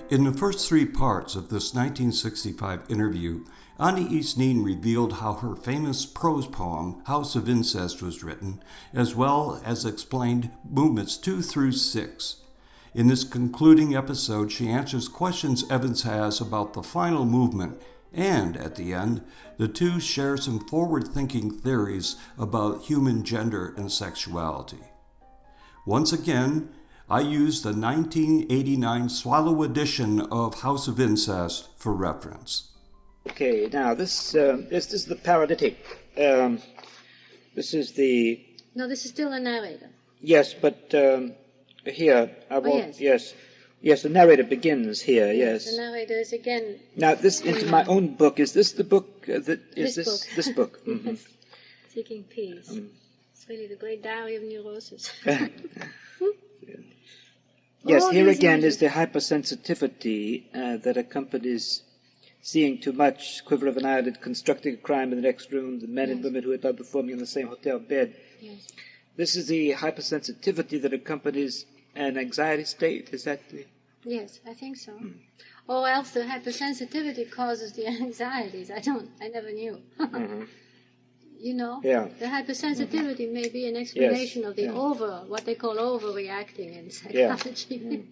In the first three parts of this 1965 interview, Anaïs Nin revealed how her famous prose poem, House of Incest, was written, as well as explained movements 2 through 6. In this concluding episode, she answers questions Evans has about the final movement, and at the end, the two share some forward-thinking theories about human gender and sexuality. Once again, I used the 1989 Swallow edition of House of Incest for reference. Okay, now this is the paralytic. This is the... No, this is still a narrator. Yes, but here, I won't... Yes. Yes, the narrator begins here, yes. The narrator is again... Now, this, into my own book, is this the book? This book? Mm-hmm. Seeking Peace. It's really the great diary of neurosis. Yes, here again is the hypersensitivity that accompanies seeing too much, quiver of an eyelid, constructing a crime in the next room, the men and women who are not performing in the same hotel bed. Yes. This is the hypersensitivity that accompanies an anxiety state, is that the... Yes, I think so. Or else the hypersensitivity causes the anxieties. I never knew. Mm-hmm. You know? Yeah. The hypersensitivity may be an explanation of the what they call overreacting in psychology.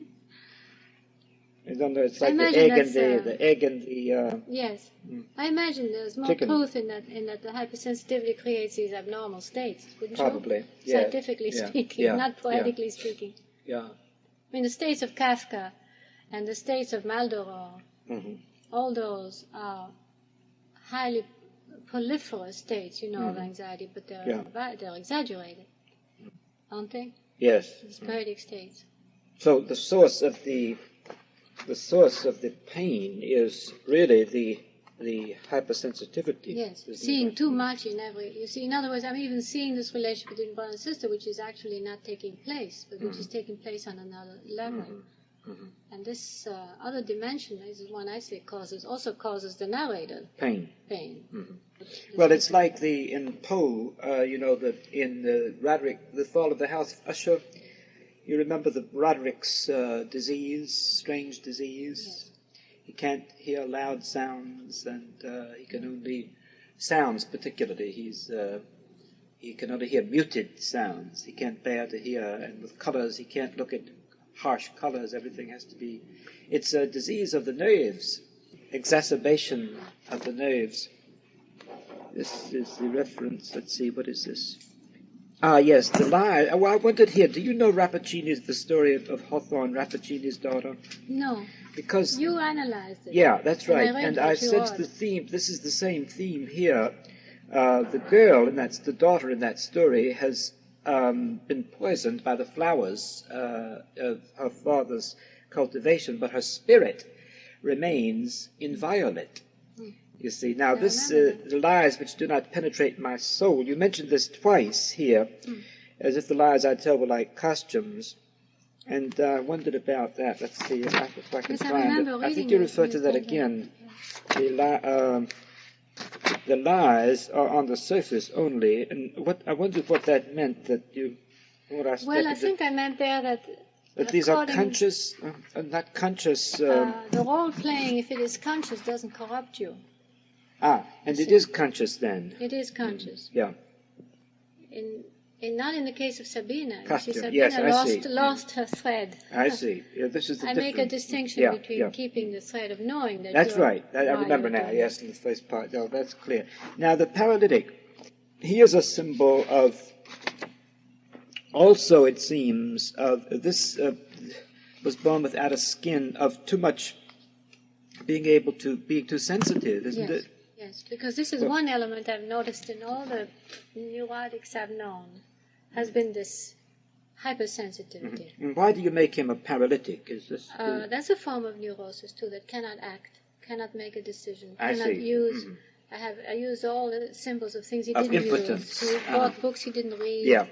I don't know, it's like the egg and the... Yes. I imagine there's more truth in that the hypersensitivity creates these abnormal states, wouldn't you? Probably, Scientifically speaking, not poetically speaking. Yeah. I mean, the states of Kafka and the states of Maldoror, all those are highly proliferous states, of anxiety, but they're exaggerated, aren't they? Yes. These poetic states. So the source of the pain is really the hypersensitivity. Yes, seeing too much in every... You see, in other words, I'm even seeing this relationship between brother and sister, which is actually not taking place, but which is taking place on another level. And this other dimension is the one I say also causes the narrator pain. Well, it's like in Poe, in Roderick, The Fall of the House of Usher, you remember Roderick's strange disease? Yes. He can't hear loud sounds, and he can only... Sounds, particularly. He can only hear muted sounds. He can't bear to hear, and with colors, he can't look at harsh colors. Everything has to be... It's a disease of the nerves, exacerbation of the nerves. This is the reference. Let's see, what is this? Ah, yes, the lie. Well, I wondered here, do you know the story of Hawthorne, Rappaccini's daughter? No. Because... You analyzed it. Yeah, that's right. And I sensed the theme. This is the same theme here. The girl, and that's the daughter in that story, has been poisoned by the flowers of her father's cultivation, but her spirit remains inviolate. You see, now the lies which do not penetrate my soul, you mentioned this twice here, as if the lies I tell were like costumes, and I wondered about that. Let's see if I can find it. I think you referred to that again. The lies are on the surface only, and I wondered what that meant, Well, I think I meant there that these are conscious, not conscious... the role-playing, if it is conscious, doesn't corrupt you. And it is conscious then. It is conscious. Yeah. Not in the case of Sabina. Sabina lost her thread. I see. Yeah, this is the difference. Make a distinction between keeping the thread of knowing that. That's right. I remember now. Yes, in the first part. Oh, that's clear. Now the paralytic. He is a symbol of. Also, it seems of this was born without a skin of too much. Being too sensitive, isn't it? Yes, because this is one element I've noticed in all the neurotics I've known, has been this hypersensitivity. And why do you make him a paralytic? Is this? That's a form of neurosis too, that cannot act, cannot make a decision, cannot use. I used all the symbols of things he didn't use. He bought books he didn't read. Yeah.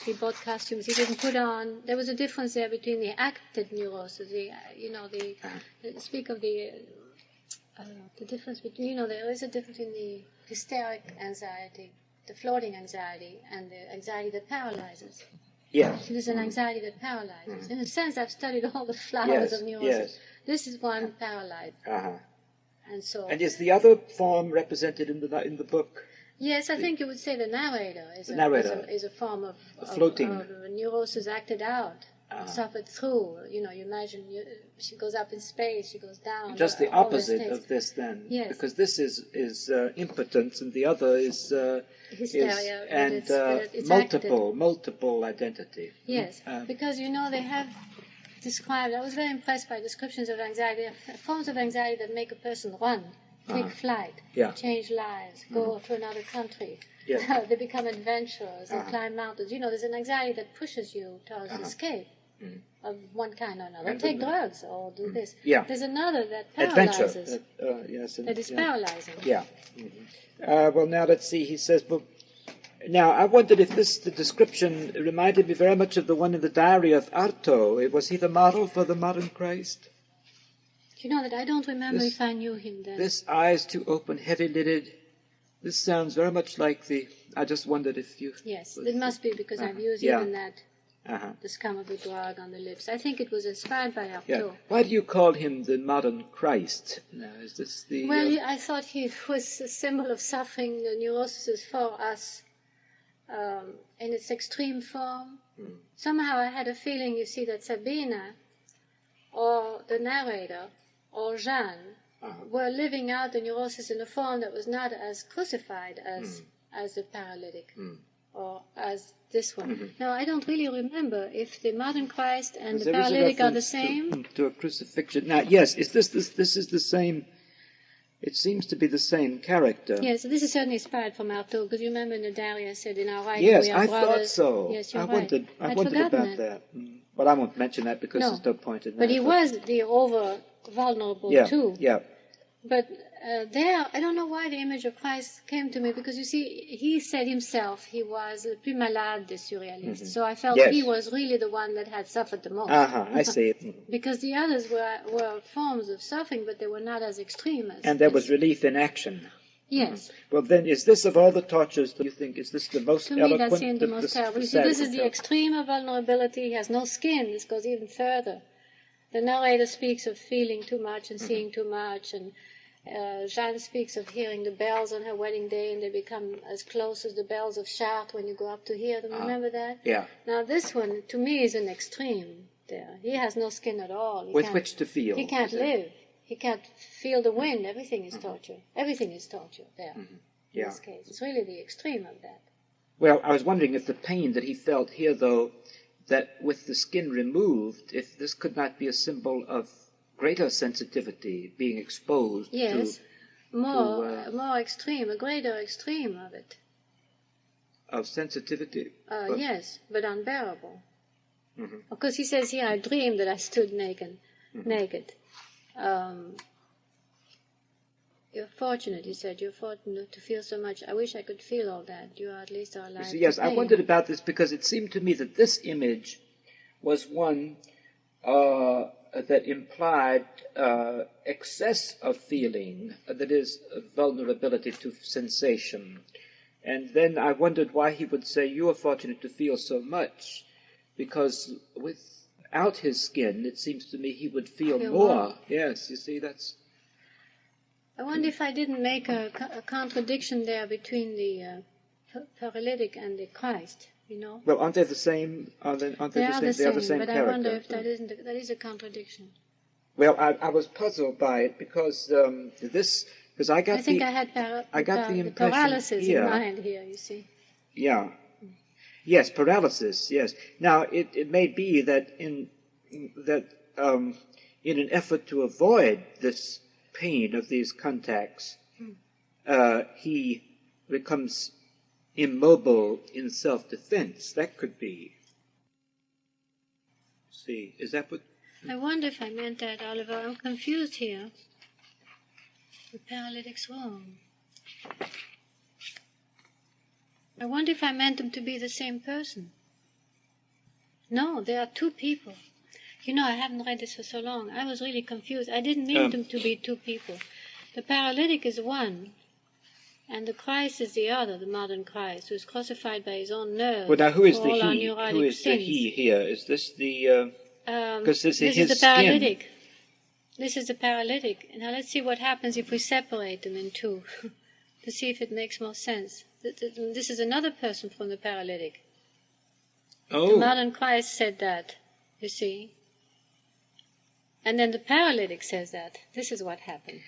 He bought costumes he didn't put on. There was a difference there between the acted neurosis, speak of the difference between, there is a difference in the hysteric anxiety, the floating anxiety, and the anxiety that paralyzes. Yes. So there's an anxiety that paralyzes. In a sense, I've studied all the flowers of neurosis. Yes. This is one paralyzed. And so. And is the other form represented in the book? Yes, I think you would say the narrator is a form of floating neurosis acted out, suffered through. You know, you imagine she goes up in space, she goes down. Just the opposite of this, then. Yes. Because this is impotence, and the other is hysteria, and it's multiple identity. Yes, because you know they have described. I was very impressed by descriptions of anxiety, forms of anxiety that make a person run. Take flight, change lives, go to another country. They become adventurers, they climb mountains. You know, there's an anxiety that pushes you towards escape of one kind or another. Take drugs or do this. There's another that paralyzes. That is paralyzing. Well, now let's see. He says, now I wondered if the description reminded me very much of the one in the diary of Artaud. Was he the model for the modern Christ? You know that I don't remember if I knew him then. This eyes too open, heavy-lidded. This sounds very much like I just wondered if you... Yes, it must be because I've used even that, the scum of the drug on the lips. I think it was inspired by Artaud. Why do you call him the modern Christ? Now, is this the... Well, I thought he was a symbol of suffering. The neurosis is for us in its extreme form. Somehow I had a feeling, you see, that Sabina or the narrator or Jeanne were living out the neurosis in a form that was not as crucified as the paralytic or as this one. Now, I don't really remember if the modern Christ and the paralytic are the same. To a crucifixion. Now, yes, this is the same. It seems to be the same character. Yes, this is certainly inspired from Artaud, because you remember in the diary I said in our writing we are I brothers. Thought so. Yes, you're I right. wondered about that. But I won't mention that because there's no point in that. But he was the over-vulnerable too. Yeah. But there, I don't know why the image of Christ came to me, because you see, he said himself he was le plus malade des surréalistes. So I felt he was really the one that had suffered the most. I see. Because the others were forms of suffering, but they were not as extreme as... And there was relief in action. Yes. Well, then, is this of all the tortures that you think, is this the most eloquent? To me, that seemed the most terrible. You see, this is the extreme of vulnerability. He has no skin. This goes even further. The narrator speaks of feeling too much and seeing too much, and Jeanne speaks of hearing the bells on her wedding day, and they become as close as the bells of Chartres when you go up to hear them. Remember that? Yeah. Now, this one, to me, is an extreme there. He has no skin at all. With which to feel. He can't live. He can't feel the wind. Everything is torture. Everything is torture there, in this case. It's really the extreme of that. Well, I was wondering if the pain that he felt here, though, that with the skin removed, if this could not be a symbol of greater sensitivity, being exposed to... more extreme, a greater extreme of it. Of sensitivity? Yes, but unbearable. Of course, he says here, I dreamed that I stood naked. You're fortunate, he said. You're fortunate to feel so much. I wish I could feel all that. You at least are alive. Yes, I wondered about this because it seemed to me that this image was one that implied excess of feeling, that is, vulnerability to sensation. And then I wondered why he would say, you are fortunate to feel so much, because without his skin, it seems to me he would feel more. Yes, you see, that's... I wonder if I didn't make a contradiction there between the paralytic and the Christ, you know? Well, aren't they the same? They are the same but character. I wonder if that is a contradiction. Well, I was puzzled by it because because I got I had the impression paralysis here. in mind here, you see. Yeah. Yes, paralysis, yes. Now, it may be that in an effort to avoid this pain of these contacts, he becomes immobile in self-defense. That could be. See, is that what... I wonder if I meant that, Oliver. I'm confused here. The paralytic's wrong. I wonder if I meant them to be the same person. No, they are two people. You know, I haven't read this for so long. I was really confused. I didn't mean them to be two people. The paralytic is one, And the Christ is the other, the modern Christ, who is crucified by his own nerves. Well, now who is for the all our he? neurotic Who is the sins. he here? Is this the? Because this is his the skin. paralytic. This is the paralytic. Now let's see what happens if we separate them in two, to see if it makes more sense. This is another person from the paralytic. Oh. The modern Christ said that, you see. And then the paralytic says that. This is what happened.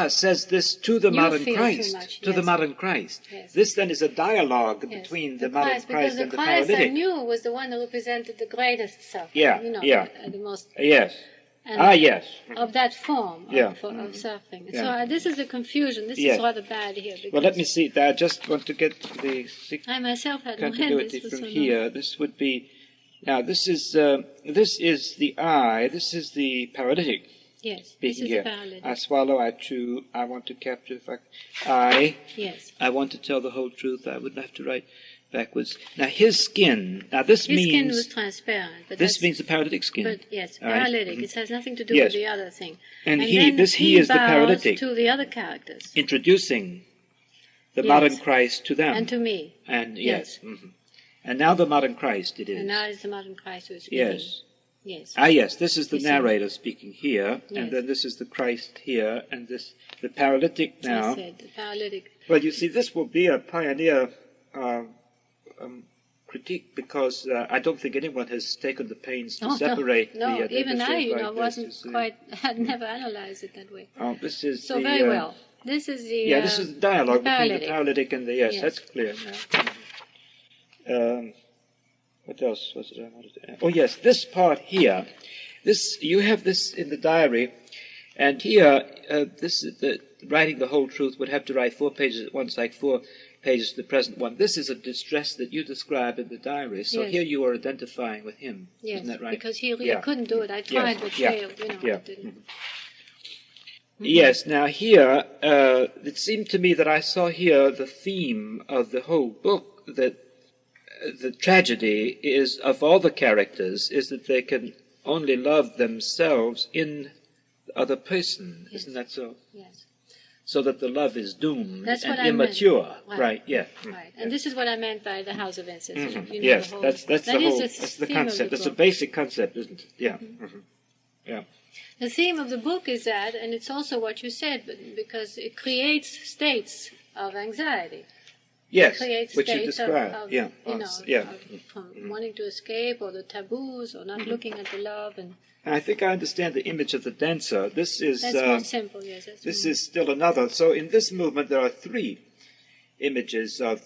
Says this to the You modern feel Christ. too much, To the yes. modern Christ. Yes. This then is a dialogue Yes. between the modern Christ because and the the Christ I paralytic. knew was the one who represented the greatest suffering. Yeah, You know, yeah. the most. Yes. And Yes. of that form Yeah. of suffering. Yeah. So this is the confusion. This Yes. is rather bad here. Well, let me see. I just want to get the I myself had no hand continuity this from for so here. long. This would be. Now, this is the I. This is the paralytic. Yes, this Speaking is here. the paralytic. I swallow, I chew, I want to capture the fact. I want to tell the whole truth, I would have to write backwards. Now his skin, His skin was transparent. But this means the paralytic skin. But yes, All right. paralytic. It has nothing to do Yes. with the other thing. And then he is the bows paralytic. to the other characters. Introducing the Yes. modern Christ to them. And to me. And Yes. And now the modern Christ it is. And now it's the modern Christ who is speaking. Yes. Yes. Yes, this is the You see. narrator speaking here, Yes. and then this is the Christ here, and this the paralytic now. I said, the paralytic. Well, you see, this will be a pioneer critique because I don't think anyone has taken the pains to separate no, the even I, images like wasn't this, you see. quite, had never analyzed it that way. Oh, this is So the, very well. This is the this is the dialogue between the paralytic and the Yes. That's clear. What else was it I wanted to add? Oh, yes, this part here. You have this in the diary, and here, this is writing the whole truth would have to write 4 pages at once, like 4 pages to the present one. This is a distress that you describe in the diary, so Yes. here you are identifying with him. Yes, Isn't that right? because he really couldn't do it. I tried, but failed. It didn't. Yes, now here, it seemed to me that I saw here the theme of the whole book, that the tragedy is, of all the characters, is that they can only love themselves in the other person. Yes. Isn't that so? Yes. So that the love is doomed That's and what I immature. meant. Right, yeah. Right. And this is what I meant by the House of Incest. Yes, the whole, that's the that is whole, the that's the theme of concept. the That's the book. basic concept, isn't it? Yeah. Yeah. The theme of the book is that, and it's also what you said, because it creates states of anxiety. Yes, Creates which you states describe. of Yeah. from wanting to escape, or the taboos, or not looking at the love, and I think I understand the image of the dancer. This is that's more simple. Yes, that's this more. is still another. So in this movement, there are 3 images of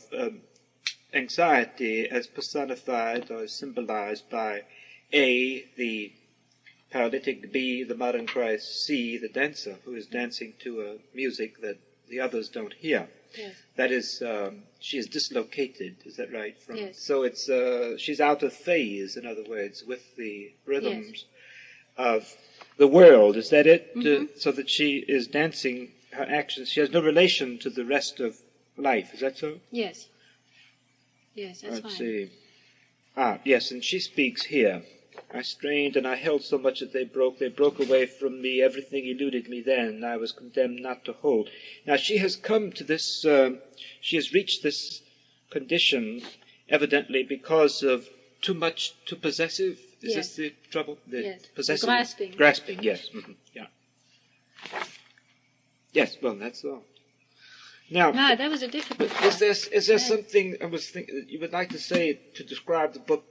anxiety as personified or symbolized by A, the paralytic, B, the modern Christ, C, the dancer, who is dancing to a music that the others don't hear. Yes. That is, she is dislocated. Is that right? Yes. So it's she's out of phase, in other words, with the rhythms of the world. Is that it? So that she is dancing her actions. She has no relation to the rest of life. Is that so? Yes. Yes, that's Let's fine. see. Yes, and she speaks here. I strained and I held so much that they broke. They broke away from me. Everything eluded me then. I was condemned not to hold. Now she has come to this, she has reached this condition evidently because of too possessive. Is this the trouble? Yes. Possessive. Grasping. Grasping, yes. Yeah. Yes, well, that's all. Now, that was a difficult part. is there something I was thinking that you would like to say to describe the book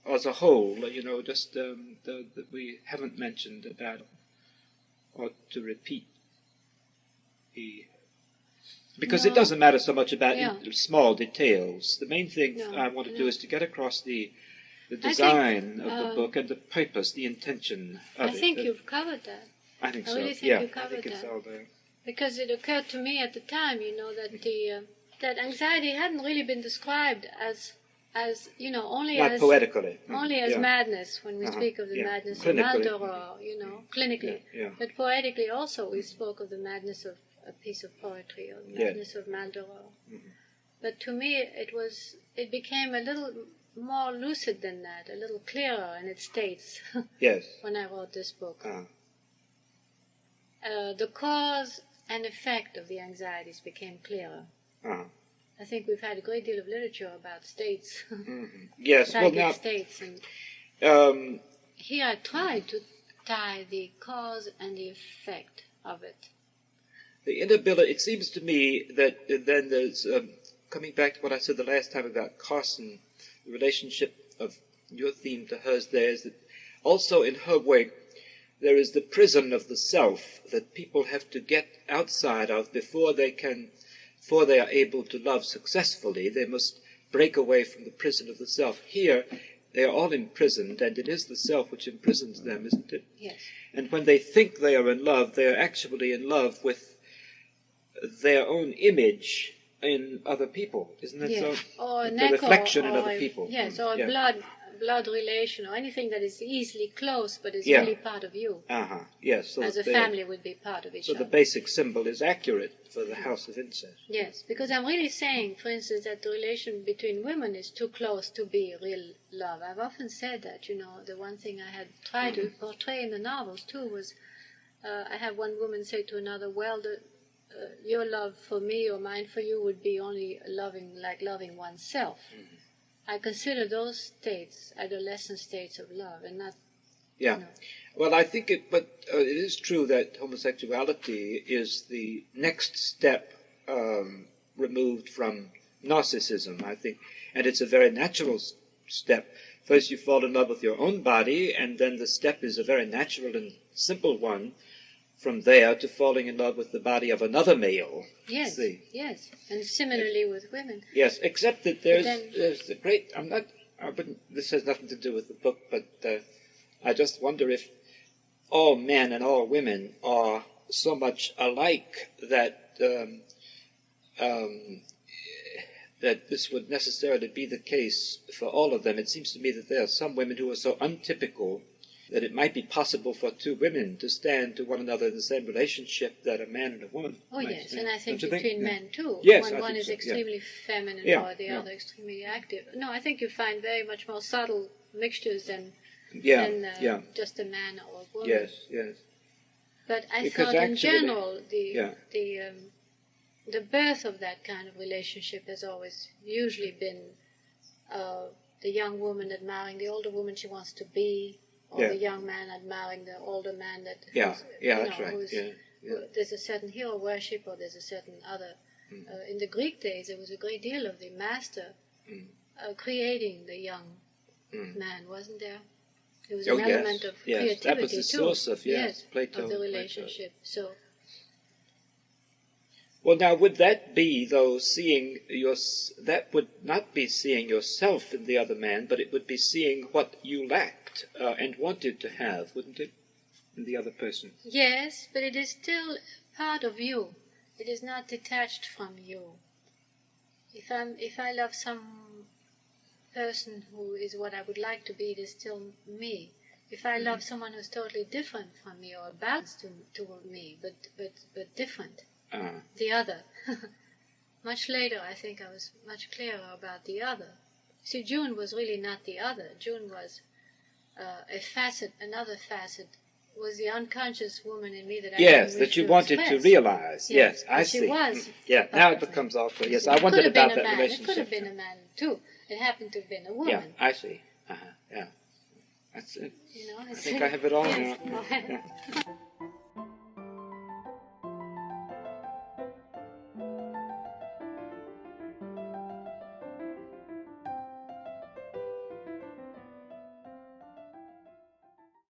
as a whole, just that we haven't mentioned about, or to repeat? Because it doesn't matter so much about small details. The main thing I want to do is to get across the design of the book and the purpose, the intention of it. I think you've covered that. I think so. I really think you covered I think it's that. all there. Because it occurred to me at the time, that that anxiety hadn't really been described as only Not as poetically. only as madness when we speak of the madness of Maldoror, clinically. Yeah. But poetically also we spoke of the madness of a piece of poetry, or the madness of Maldoror. But to me it became a little more lucid than that, a little clearer in its states when I wrote this book. The cause and effect of the anxieties became clearer. I think we've had a great deal of literature about states, Yes, well psychic now, states, and here I tried to tie the cause and the effect of it. the inability, it seems to me that then there's, coming back to what I said the last time about Carson, the relationship of your theme to hers there is that also in her work there is the prison of the self that people have to get outside of before they are able to love successfully. They must break away from the prison of the self. Here, they are all imprisoned, and it is the self which imprisons them, isn't it? Yes. And when they think they are in love, they are actually in love with their own image in other people, isn't that so? Or the reflection in other people. Yes, or a blood relation, or anything that is easily close but is Yeah. really part of you. Yes. So As a family would be part of each So other. the basic symbol is accurate for the House of Incest. Yes, because I'm really saying, for instance, that the relation between women is too close to be real love. I've often said that, the one thing I had tried to portray in the novels too was, I have one woman say to another, well, your love for me or mine for you would be only loving oneself. I consider those states adolescent states of love, and not. Yeah. Well, I think but it is true that homosexuality is the next step removed from narcissism, I think, and it's a very natural step. First you fall in love with your own body, and then the step is a very natural and simple one from there to falling in love with the body of another male. Yes, yes, and similarly with women. Yes, except that there's a great, this has nothing to do with the book, but I just wonder if all men and all women are so much alike that that this would necessarily be the case for all of them. It seems to me that there are some women who are so untypical that it might be possible for two women to stand to one another in the same relationship that a man and a woman might Yes, stand. and I think Don't you between men too. Yes, when I one think is so, extremely feminine or the other extremely active. No, I think you find very much more subtle mixtures than just a man or a woman. Yes. But I Because thought in actually general the birth of that kind of relationship has always usually been the young woman admiring the older woman she wants to be, or the young man admiring the older man that that's right. There's a certain hero worship, or there's a certain other. In the Greek days, there was a great deal of the master creating the young man, wasn't there? There was an element of creativity that was the source of Plato of the relationship. So. Well, now, would that be, though, that would not be seeing yourself in the other man, but it would be seeing what you lacked and wanted to have, wouldn't it, in the other person? Yes, but it is still part of you. It is not detached from you. If I love some person who is what I would like to be, it is still me. If I love someone who's totally different from me, or balanced toward me, but different, the other. Much later, I think I was much clearer about the other. See, June was really not the other. June was another facet, was the unconscious woman in me that I didn't wish that you to wanted express. to realize. Yes, I she see. was. Now it becomes all clear. Yes, I wondered about that relationship. It could have been a man, too. It happened to have been a woman. Yeah, I see. Yeah. That's it. I think I have it all yes. now.